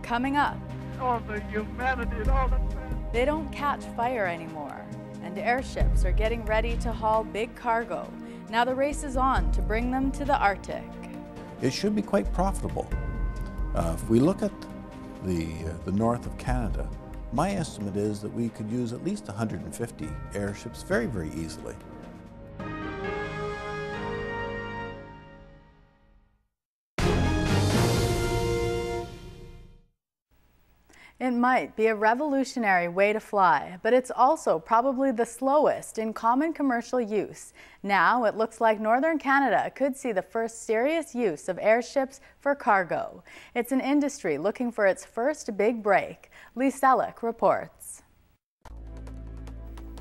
Coming up, all the humanity and all the... They don't catch fire anymore, and airships are getting ready to haul big cargo. Now the race is on to bring them to the Arctic. It should be quite profitable. If we look at the north of Canada, my estimate is that we could use at least 150 airships very, very easily. It might be a revolutionary way to fly, but it's also probably the slowest in common commercial use. Now it looks like northern Canada could see the first serious use of airships for cargo. It's an industry looking for its first big break. Lee Selleck reports.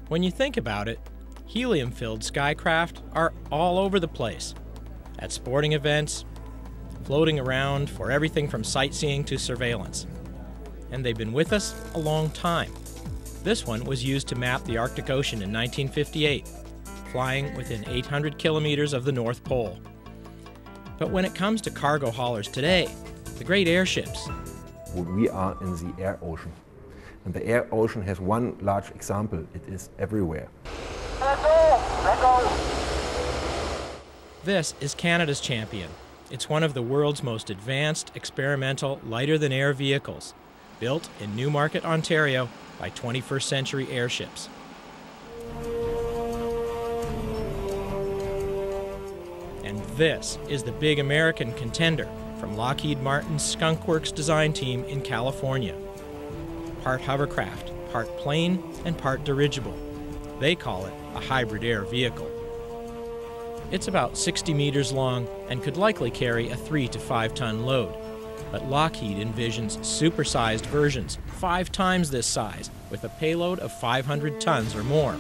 When you think about it, helium-filled skycraft are all over the place. At sporting events, floating around for everything from sightseeing to surveillance. And they've been with us a long time. This one was used to map the Arctic Ocean in 1958, flying within 800 kilometers of the North Pole. But when it comes to cargo haulers today, the great airships. We are in the air ocean. And the air ocean has one large example. It is everywhere. This is Canada's champion. It's one of the world's most advanced, experimental, lighter-than-air vehicles, built in Newmarket, Ontario by 21st Century Airships. And this is the big American contender from Lockheed Martin's Skunk Works design team in California. Part hovercraft, part plane, and part dirigible. They call it a hybrid air vehicle. It's about 60 meters long and could likely carry a 3 to 5 ton load. But Lockheed envisions supersized versions, 5 times this size, with a payload of 500 tons or more.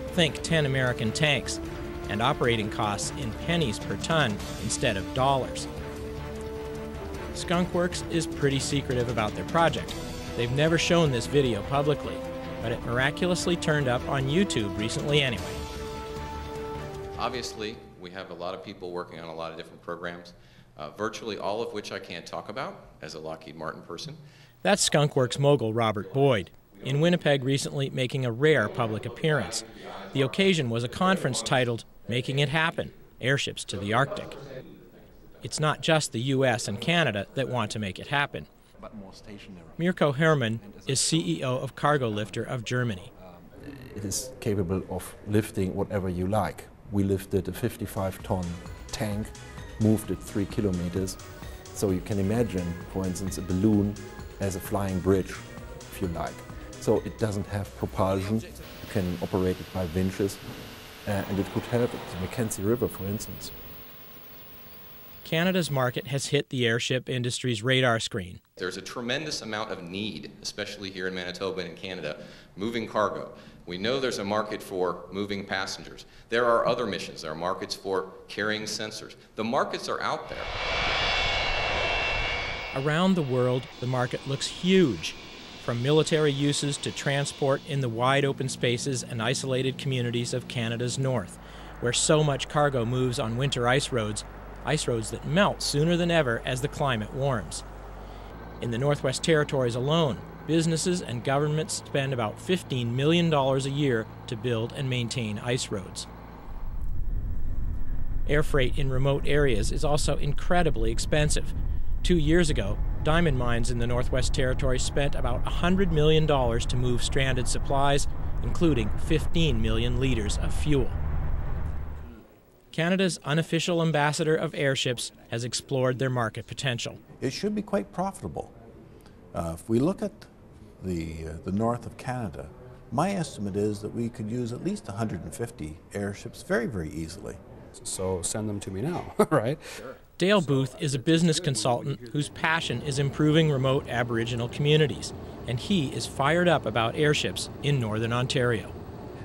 Think 10 American tanks, and operating costs in pennies per ton instead of dollars. Skunk Works is pretty secretive about their project. They've never shown this video publicly, but it miraculously turned up on YouTube recently anyway. Obviously, we have a lot of people working on a lot of different programs. Virtually all of which I can't talk about as a Lockheed Martin person. That's Skunk Works mogul Robert Boyd, in Winnipeg recently making a rare public appearance. The occasion was a conference titled Making It Happen, Airships to the Arctic. It's not just the US and Canada that want to make it happen. Mirko Herrmann is CEO of CargoLifter of Germany. It is capable of lifting whatever you like. We lifted a 55-ton tank, moved it 3 kilometers. So you can imagine, for instance, a balloon as a flying bridge, if you like. So it doesn't have propulsion. You can operate it by winches, and it could help at the Mackenzie River, for instance. Canada's market has hit the airship industry's radar screen. There's a tremendous amount of need, especially here in Manitoba and in Canada, moving cargo. We know there's a market for moving passengers. There are other missions. There are markets for carrying sensors. The markets are out there. Around the world, the market looks huge, from military uses to transport in the wide open spaces and isolated communities of Canada's north, where so much cargo moves on winter ice roads that melt sooner than ever as the climate warms. In the Northwest Territories alone, businesses and governments spend about $15 million a year to build and maintain ice roads. Air freight in remote areas is also incredibly expensive. 2 years ago, diamond mines in the Northwest Territories spent about $100 million to move stranded supplies, including 15 million liters of fuel. Canada's unofficial ambassador of airships has explored their market potential. It should be quite profitable. If we look at the north of Canada, my estimate is that we could use at least 150 airships very, very easily. So send them to me now, right? Dale Booth is a business consultant whose passion is improving remote Aboriginal communities, and he is fired up about airships in Northern Ontario.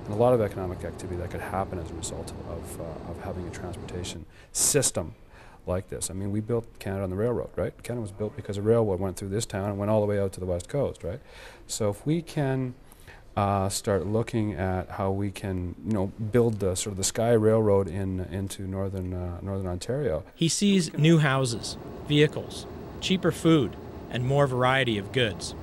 And a lot of economic activity that could happen as a result of having a transportation system like this. I mean, we built Canada on the railroad, right? Canada was built because a railroad went through this town and went all the way out to the west coast, right? So if we can start looking at how we can, build the sort of the Sky Railroad into northern Ontario. He sees new houses, vehicles, cheaper food, and more variety of goods.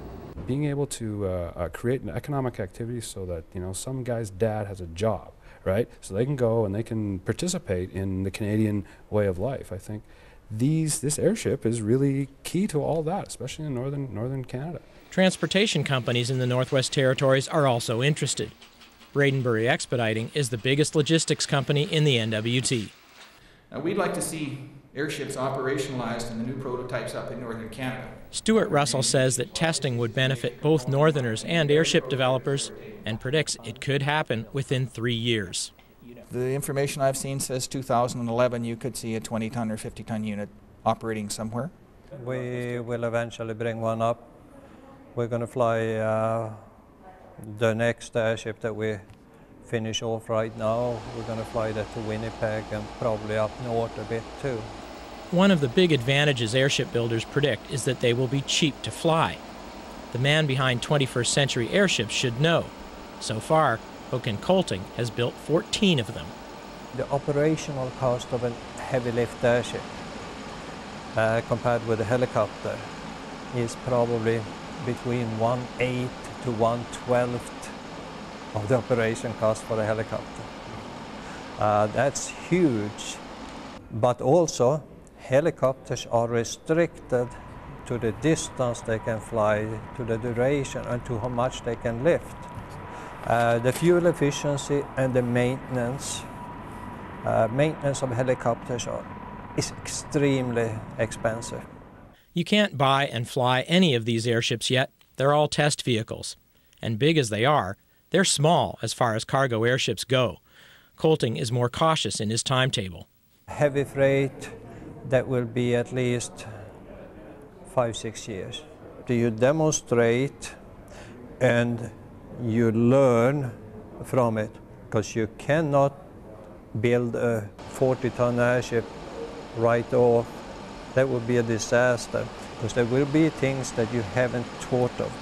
Being able to create an economic activity so that, you know, some guy's dad has a job, right? So they can go and they can participate in the Canadian way of life. I think this airship is really key to all that, especially in northern Canada. Transportation companies in the Northwest Territories are also interested. Bradenbury Expediting is the biggest logistics company in the NWT. We'd like to see airships operationalized and the new prototypes up in northern Canada. Stuart Russell says that testing would benefit both Northerners and airship developers and predicts it could happen within 3 years. The information I've seen says 2011 you could see a 20-ton or 50-ton unit operating somewhere. We will eventually bring one up. We're going to fly the next airship that we finish off right now. We're going to fly that to Winnipeg and probably up north a bit too. One of the big advantages airship builders predict is that they will be cheap to fly. The man behind 21st century airships should know. So far, Hook & Colting has built 14 of them. The operational cost of a heavy lift airship compared with a helicopter is probably between 1/8 to 1/12 of the operation cost for a helicopter. That's huge, but also helicopters are restricted to the distance they can fly, to the duration, and to how much they can lift. The fuel efficiency and the maintenance of helicopters is extremely expensive. You can't buy and fly any of these airships yet. They're all test vehicles. And big as they are, they're small as far as cargo airships go. Colting is more cautious in his timetable. Heavy freight, that will be at least 5-6 years. Do you demonstrate and you learn from it? Because you cannot build a 40-ton airship right off. That would be a disaster, because there will be things that you haven't thought of.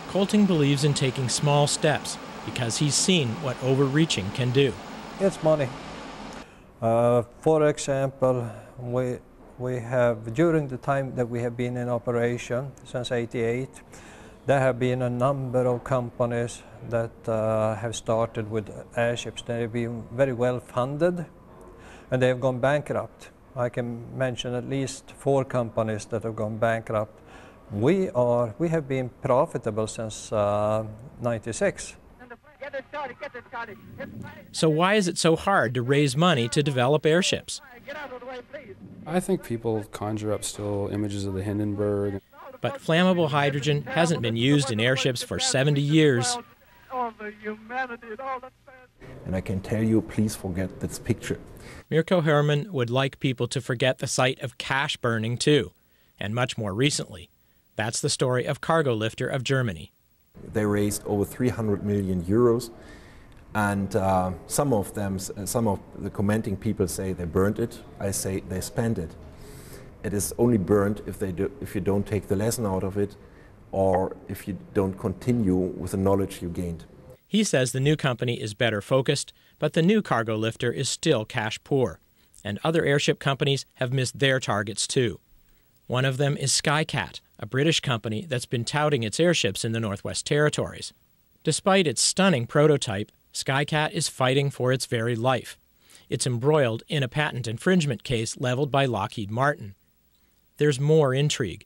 Colting believes in taking small steps because he's seen what overreaching can do. It's money. For example, we have, during the time that we have been in operation, since '88, there have been a number of companies that have started with airships. They have been very well funded, and they have gone bankrupt. I can mention at least 4 companies that have gone bankrupt. We have been profitable since '96. So why is it so hard to raise money to develop airships? I think people conjure up still images of the Hindenburg. But flammable hydrogen hasn't been used in airships for 70 years. And I can tell you, please forget this picture. Mirko Herman would like people to forget the sight of cash burning too, and much more recently. That's the story of CargoLifter of Germany. They raised over 300 million euros, and some of the commenting people say they burned it. I say they spent it. It is only burned if you don't take the lesson out of it, or if you don't continue with the knowledge you gained. He says the new company is better focused, but the new CargoLifter is still cash poor, and other airship companies have missed their targets too. One of them is Skycat, a British company that's been touting its airships in the Northwest Territories. Despite its stunning prototype, Skycat is fighting for its very life. It's embroiled in a patent infringement case leveled by Lockheed Martin. There's more intrigue.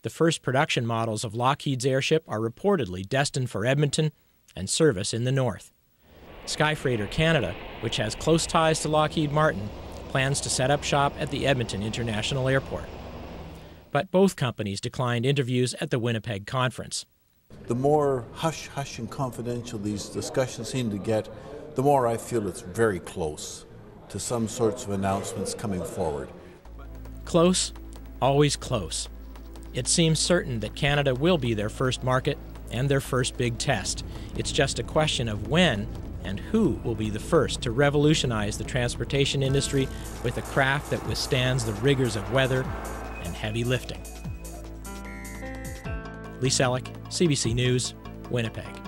The first production models of Lockheed's airship are reportedly destined for Edmonton and service in the north. Skyfreighter Canada, which has close ties to Lockheed Martin, plans to set up shop at the Edmonton International Airport. But both companies declined interviews at the Winnipeg conference. The more hush-hush and confidential these discussions seem to get, the more I feel it's very close to some sorts of announcements coming forward. Close, always close. It seems certain that Canada will be their first market and their first big test. It's just a question of when and who will be the first to revolutionize the transportation industry with a craft that withstands the rigors of weather and heavy lifting. Lee Selleck, CBC News, Winnipeg.